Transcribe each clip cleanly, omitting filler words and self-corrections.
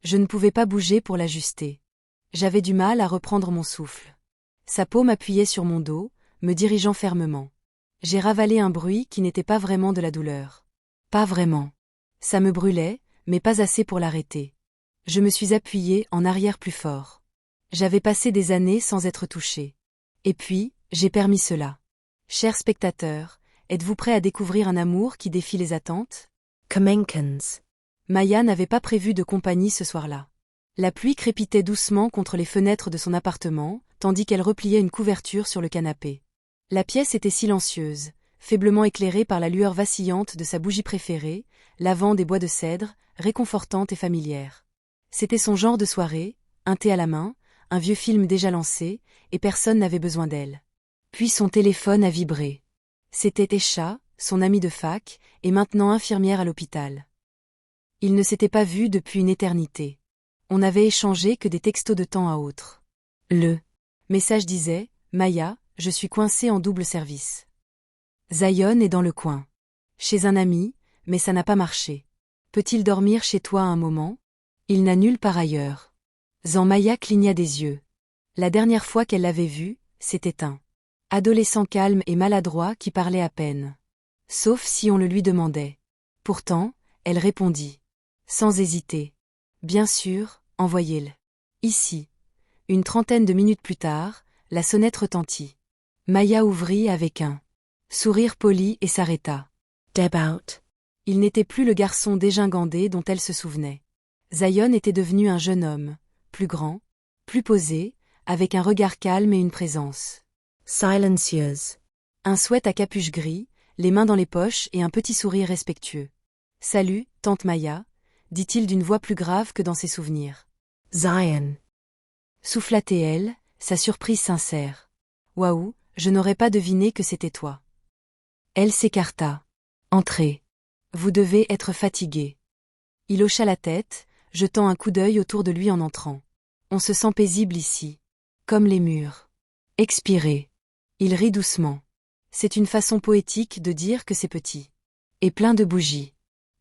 Je ne pouvais pas bouger pour l'ajuster. J'avais du mal à reprendre mon souffle. Sa paume appuyait sur mon dos, me dirigeant fermement. J'ai ravalé un bruit qui n'était pas vraiment de la douleur. Pas vraiment. Ça me brûlait, mais pas assez pour l'arrêter. Je me suis appuyée en arrière plus fort. J'avais passé des années sans être touchée. Et puis, j'ai permis cela. Chers spectateurs, êtes-vous prêts à découvrir un amour qui défie les attentes? Kamenkans. Maya n'avait pas prévu de compagnie ce soir-là. La pluie crépitait doucement contre les fenêtres de son appartement, tandis qu'elle repliait une couverture sur le canapé. La pièce était silencieuse, faiblement éclairée par la lueur vacillante de sa bougie préférée, lavant des bois de cèdre, réconfortante et familière. C'était son genre de soirée, un thé à la main, un vieux film déjà lancé, et personne n'avait besoin d'elle. Puis son téléphone a vibré. C'était Esha, son amie de fac, et maintenant infirmière à l'hôpital. Ils ne s'étaient pas vus depuis une éternité. On n'avait échangé que des textos de temps à autre. Le message disait « Maya, je suis coincé en double service. Zion est dans le coin. Chez un ami, mais ça n'a pas marché. Peut-il dormir chez toi un moment? Il n'a nulle part ailleurs. » Maya cligna des yeux. La dernière fois qu'elle l'avait vu, c'était un adolescent calme et maladroit qui parlait à peine. Sauf si on le lui demandait. Pourtant, elle répondit. Sans hésiter. Bien sûr, envoyez-le. Ici. Une trentaine de minutes plus tard, la sonnette retentit. Maya ouvrit avec un sourire poli et s'arrêta. Debaut. Il n'était plus le garçon dégingandé dont elle se souvenait. Zion était devenu un jeune homme, plus grand, plus posé, avec un regard calme et une présence Silencieuse. Un sweat à capuche gris, les mains dans les poches et un petit sourire respectueux. « Salut, tante Maya », dit-il d'une voix plus grave que dans ses souvenirs. Zion. Souffla-t-elle, sa surprise sincère. « Waouh, je n'aurais pas deviné que c'était toi. » Elle s'écarta. « Entrez. Vous devez être fatigué. » Il hocha la tête, jetant un coup d'œil autour de lui en entrant. « On se sent paisible ici. Comme les murs. Expirez. » Il rit doucement. C'est une façon poétique de dire que c'est petit. Et plein de bougies.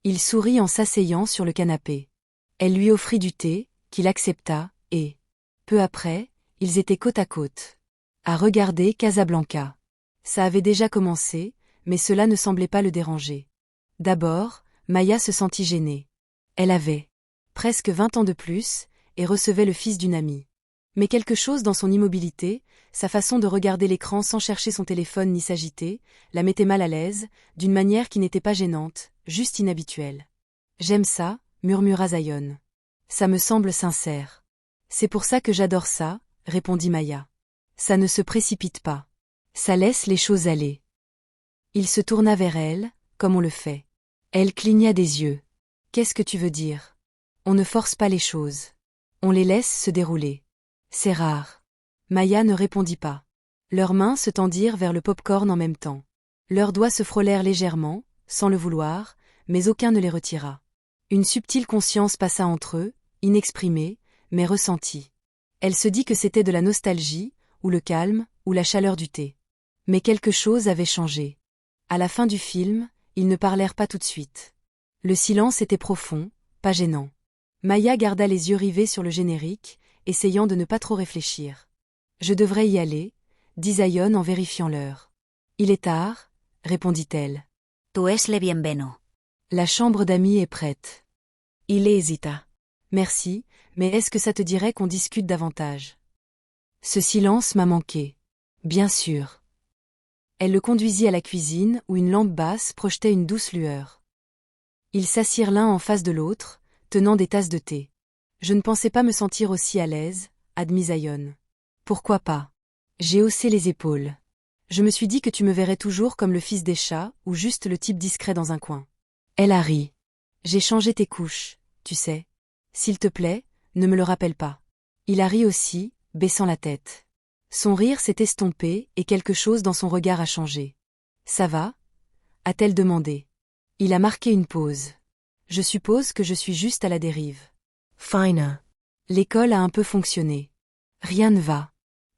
Il sourit en s'asseyant sur le canapé. Elle lui offrit du thé, qu'il accepta, et, peu après, ils étaient côte à côte. À regarder Casablanca. Ça avait déjà commencé, mais cela ne semblait pas le déranger. D'abord, Maya se sentit gênée. Elle avait presque 20 ans de plus, et recevait le fils d'une amie. Mais quelque chose dans son immobilité, sa façon de regarder l'écran sans chercher son téléphone ni s'agiter, la mettait mal à l'aise, d'une manière qui n'était pas gênante, juste inhabituelle. « J'aime ça », murmura Zion. « Ça me semble sincère. »« C'est pour ça que j'adore ça », répondit Maya. « Ça ne se précipite pas. Ça laisse les choses aller. » Il se tourna vers elle, comme on le fait. Elle cligna des yeux. « Qu'est-ce que tu veux dire? On ne force pas les choses. On les laisse se dérouler. C'est rare. » Maya ne répondit pas. Leurs mains se tendirent vers le pop-corn en même temps. Leurs doigts se frôlèrent légèrement, sans le vouloir, mais aucun ne les retira. Une subtile conscience passa entre eux, inexprimée, mais ressentie. Elle se dit que c'était de la nostalgie, ou le calme, ou la chaleur du thé. Mais quelque chose avait changé. À la fin du film, ils ne parlèrent pas tout de suite. Le silence était profond, pas gênant. Maya garda les yeux rivés sur le générique, essayant de ne pas trop réfléchir. « Je devrais y aller », dit Zion en vérifiant l'heure. « Il est tard », répondit-elle. « Tu es le bienveno. » La chambre d'amis est prête. Il hésita. « Merci, mais est-ce que ça te dirait qu'on discute davantage? » Ce silence m'a manqué. Bien sûr. Elle le conduisit à la cuisine où une lampe basse projetait une douce lueur. Ils s'assirent l'un en face de l'autre, tenant des tasses de thé. Je ne pensais pas me sentir aussi à l'aise, admit Zion. Pourquoi pas? J'ai haussé les épaules. Je me suis dit que tu me verrais toujours comme le fils des chats ou juste le type discret dans un coin. Elle a ri. J'ai changé tes couches, tu sais. S'il te plaît, ne me le rappelle pas. Il a ri aussi, baissant la tête. Son rire s'est estompé et quelque chose dans son regard a changé. Ça va? A-t-elle demandé. Il a marqué une pause. Je suppose que je suis juste à la dérive. Finer. L'école a un peu fonctionné. Rien ne va.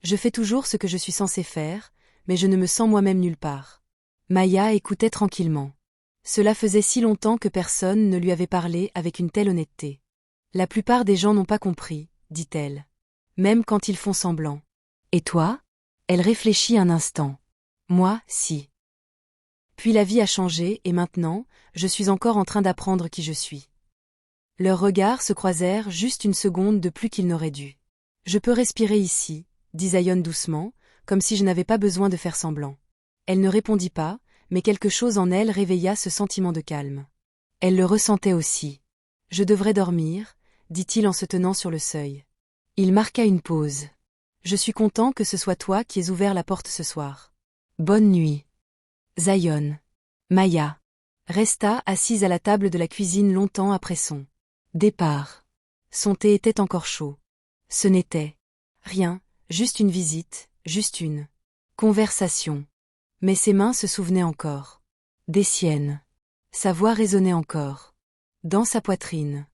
Je fais toujours ce que je suis censé faire, mais je ne me sens moi-même nulle part. Maya écoutait tranquillement. Cela faisait si longtemps que personne ne lui avait parlé avec une telle honnêteté. La plupart des gens n'ont pas compris, dit-elle. Même quand ils font semblant. Et toi? Elle réfléchit un instant. Moi, si. Puis la vie a changé et maintenant, je suis encore en train d'apprendre qui je suis. Leurs regards se croisèrent juste une seconde de plus qu'ils n'auraient dû. Je peux respirer ici, dit Zion doucement, comme si je n'avais pas besoin de faire semblant. Elle ne répondit pas, mais quelque chose en elle réveilla ce sentiment de calme. Elle le ressentait aussi. Je devrais dormir, dit-il en se tenant sur le seuil. Il marqua une pause. Je suis content que ce soit toi qui aies ouvert la porte ce soir. Bonne nuit. Zion. Maya. Resta assise à la table de la cuisine longtemps après son départ. Son thé était encore chaud. Ce n'était rien, juste une visite, juste une conversation. Mais ses mains se souvenaient encore. Des siennes. Sa voix résonnait encore. Dans sa poitrine.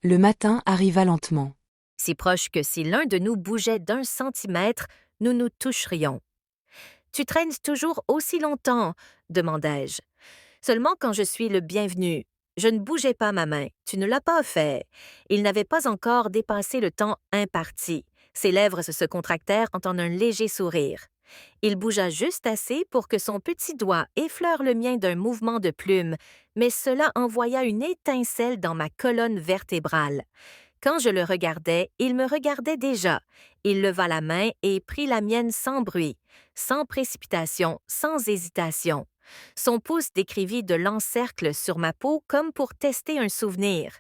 Le matin arriva lentement. Si proche que si l'un de nous bougeait d'1 centimètre, nous nous toucherions. « Tu traînes toujours aussi longtemps ?» demandai-je. « Seulement quand je suis le bienvenu. Je ne bougeais pas ma main. Tu ne l'as pas fait. » Il n'avait pas encore dépassé le temps imparti. Ses lèvres se contractèrent en un léger sourire. Il bougea juste assez pour que son petit doigt effleure le mien d'un mouvement de plume, mais cela envoya une étincelle dans ma colonne vertébrale. Quand je le regardais, il me regardait déjà. Il leva la main et prit la mienne sans bruit, sans précipitation, sans hésitation. Son pouce décrivit de l'encercle sur ma peau comme pour tester un souvenir.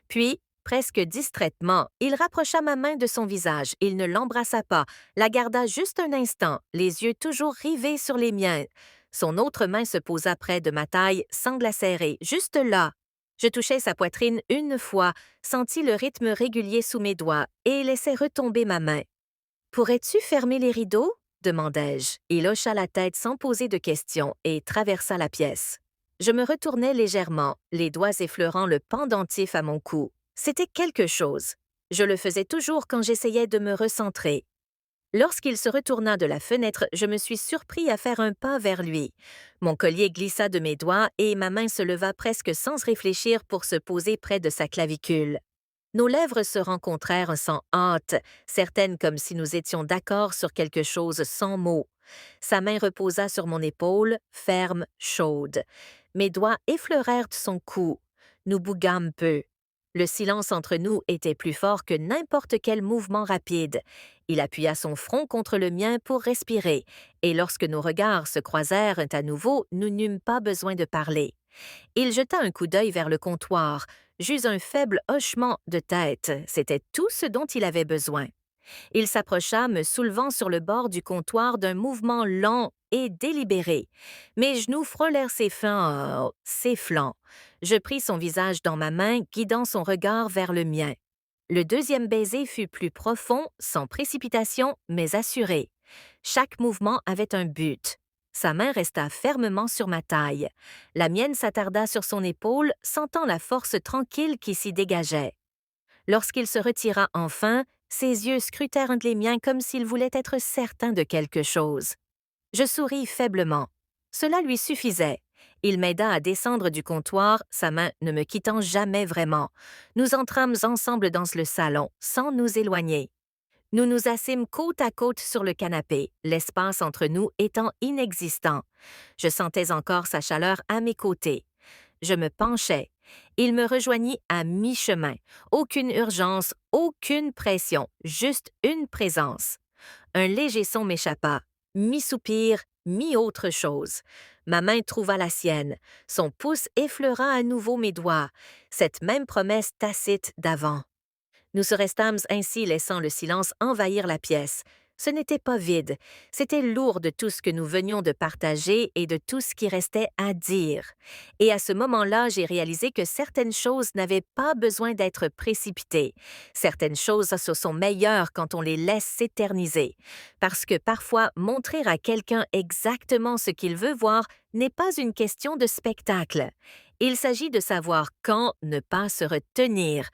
Puis, presque distraitement, il rapprocha ma main de son visage. Il ne l'embrassa pas, la garda juste un instant, les yeux toujours rivés sur les miens. Son autre main se posa près de ma taille, sans la serrer, juste là. Je touchai sa poitrine une fois, sentis le rythme régulier sous mes doigts et laissai retomber ma main. « Pourrais-tu fermer les rideaux ?» demandai-je. Il hocha la tête sans poser de questions et traversa la pièce. Je me retournai légèrement, les doigts effleurant le pendentif à mon cou. C'était quelque chose. Je le faisais toujours quand j'essayais de me recentrer. Lorsqu'il se retourna de la fenêtre, je me suis surpris à faire un pas vers lui. Mon collier glissa de mes doigts et ma main se leva presque sans réfléchir pour se poser près de sa clavicule. Nos lèvres se rencontrèrent sans hâte, certaines comme si nous étions d'accord sur quelque chose sans mots. Sa main reposa sur mon épaule, ferme, chaude. Mes doigts effleurèrent son cou. Nous bougâmes peu. Le silence entre nous était plus fort que n'importe quel mouvement rapide. Il appuya son front contre le mien pour respirer, et lorsque nos regards se croisèrent à nouveau, nous n'eûmes pas besoin de parler. Il jeta un coup d'œil vers le comptoir. J'eus un faible hochement de tête. C'était tout ce dont il avait besoin. Il s'approcha, me soulevant sur le bord du comptoir d'un mouvement lent et délibéré. Mes genoux frôlèrent ses flancs. Je pris son visage dans ma main, guidant son regard vers le mien. Le deuxième baiser fut plus profond, sans précipitation, mais assuré. Chaque mouvement avait un but. Sa main resta fermement sur ma taille. La mienne s'attarda sur son épaule, sentant la force tranquille qui s'y dégageait. Lorsqu'il se retira enfin, ses yeux scrutèrent un de les miens comme s'il voulait être certain de quelque chose. Je souris faiblement. Cela lui suffisait. Il m'aida à descendre du comptoir, sa main ne me quittant jamais vraiment. Nous entrâmes ensemble dans le salon, sans nous éloigner. Nous nous assîmes côte à côte sur le canapé, l'espace entre nous étant inexistant. Je sentais encore sa chaleur à mes côtés. Je me penchai. Il me rejoignit à mi-chemin. Aucune urgence, aucune pression, juste une présence. Un léger son m'échappa, mi-soupir, mi-autre chose. Ma main trouva la sienne. Son pouce effleura à nouveau mes doigts. Cette même promesse tacite d'avant. Nous se restâmes ainsi laissant le silence envahir la pièce. Ce n'était pas vide, c'était lourd de tout ce que nous venions de partager et de tout ce qui restait à dire. Et à ce moment-là, j'ai réalisé que certaines choses n'avaient pas besoin d'être précipitées. Certaines choses sont meilleures quand on les laisse s'éterniser. Parce que parfois, montrer à quelqu'un exactement ce qu'il veut voir n'est pas une question de spectacle. Il s'agit de savoir quand ne pas se retenir,